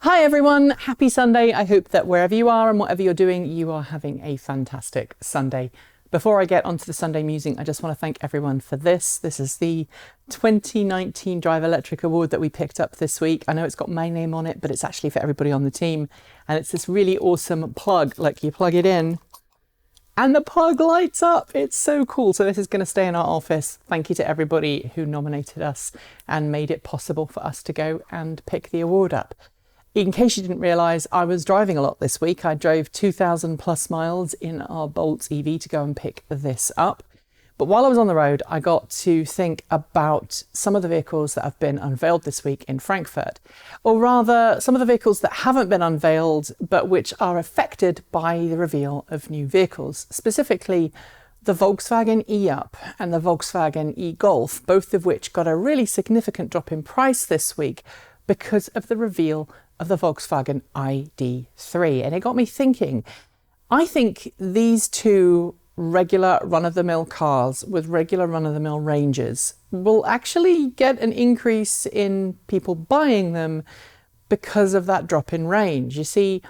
Hi everyone, happy Sunday. I hope that wherever you are and whatever you're doing, you are having a fantastic Sunday. Before I get onto the Sunday musing, I just want to thank everyone for this. This is the 2019 Drive Electric Award that we picked up this week. I know it's got my name on it, but it's actually for everybody on the team. And it's this really awesome plug, like you plug it in and the plug lights up. It's so cool. So this is going to stay in our office. Thank you to everybody who nominated us and made it possible for us to go and pick the award up. In case you didn't realise, I was driving a lot this week. I drove 2,000 plus miles in our Bolts EV to go and pick this up. But while I was on the road, I got to think about some of the vehicles that have been unveiled this week in Frankfurt, or rather some of the vehicles that haven't been unveiled, but which are affected by the reveal of new vehicles, specifically the Volkswagen e-Up and the Volkswagen e-Golf, both of which got a really significant drop in price this week because of the reveal of the Volkswagen ID3. And it got me thinking, I think these two regular run-of-the-mill cars with regular run-of-the-mill ranges will actually get an increase in people buying them because of that drop in range. You see,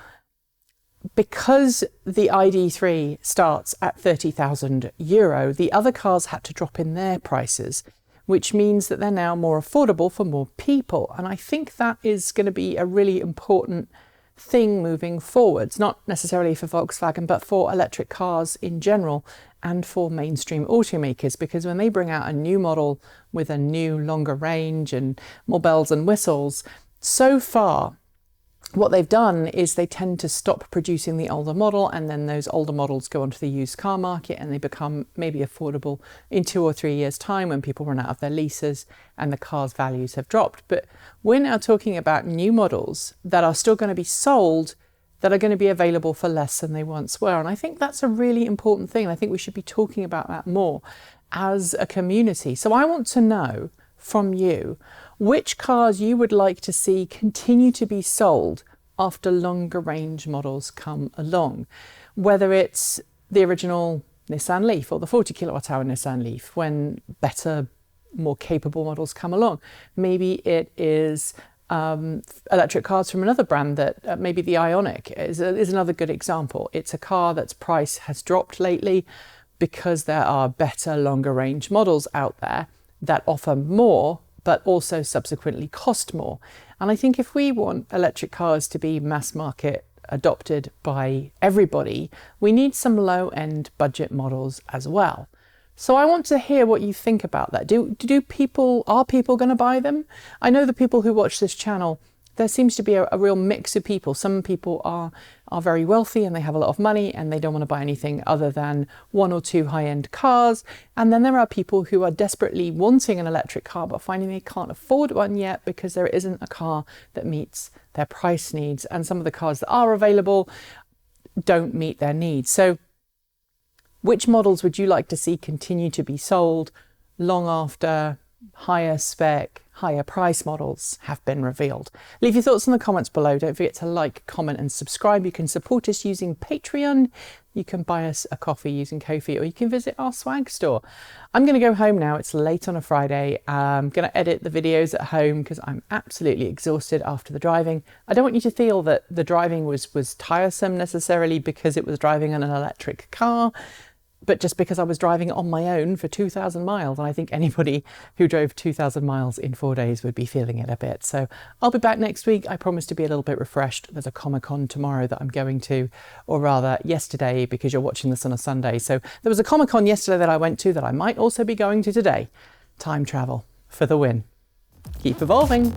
because the ID3 starts at €30,000, the other cars had to drop in their prices, which means that they're now more affordable for more people. And I think that is going to be a really important thing moving forwards, not necessarily for Volkswagen, but for electric cars in general and for mainstream automakers, because when they bring out a new model with a new longer range and more bells and whistles, so far what they've done is they tend to stop producing the older model, and then those older models go onto the used car market and they become maybe affordable in 2 or 3 years' time when people run out of their leases and the car's values have dropped. But we're now talking about new models that are still going to be sold, that are going to be available for less than they once were. And I think that's a really important thing. I think we should be talking about that more as a community. So I want to know from you which cars you would like to see continue to be sold after longer range models come along. Whether it's the original Nissan Leaf or the 40 kilowatt hour Nissan Leaf when better, more capable models come along. Maybe it is electric cars from another brand that maybe the Ioniq is another good example. It's a car that's price has dropped lately because there are better, longer range models out there that offer more, but also subsequently cost more. And I think if we want electric cars to be mass market adopted by everybody, we need some low-end budget models as well. So I want to hear what you think about that. Are people going to buy them? I know the people who watch this channel, there seems to be a real mix of people. Some people are very wealthy and they have a lot of money and they don't want to buy anything other than 1 or 2 high-end cars. And then there are people who are desperately wanting an electric car but finding they can't afford one yet because there isn't a car that meets their price needs. And some of the cars that are available don't meet their needs. So which models would you like to see continue to be sold long after higher spec, higher price models have been revealed? Leave your thoughts in the comments below. Don't forget to like, comment and subscribe. You can support us using Patreon. You can buy us a coffee using Ko-fi, or you can visit our swag store. I'm going to go home now. It's late on a Friday. I'm going to edit the videos at home because I'm absolutely exhausted after the driving. I don't want you to feel that the driving was tiresome necessarily because it was driving on an electric car, but just because I was driving on my own for 2,000 miles. And I think anybody who drove 2,000 miles in 4 days would be feeling it a bit. So I'll be back next week. I promise to be a little bit refreshed. There's a Comic-Con tomorrow that I'm going to, or rather yesterday, because you're watching this on a Sunday. So there was a Comic-Con yesterday that I went to that I might also be going to today. Time travel for the win. Keep evolving.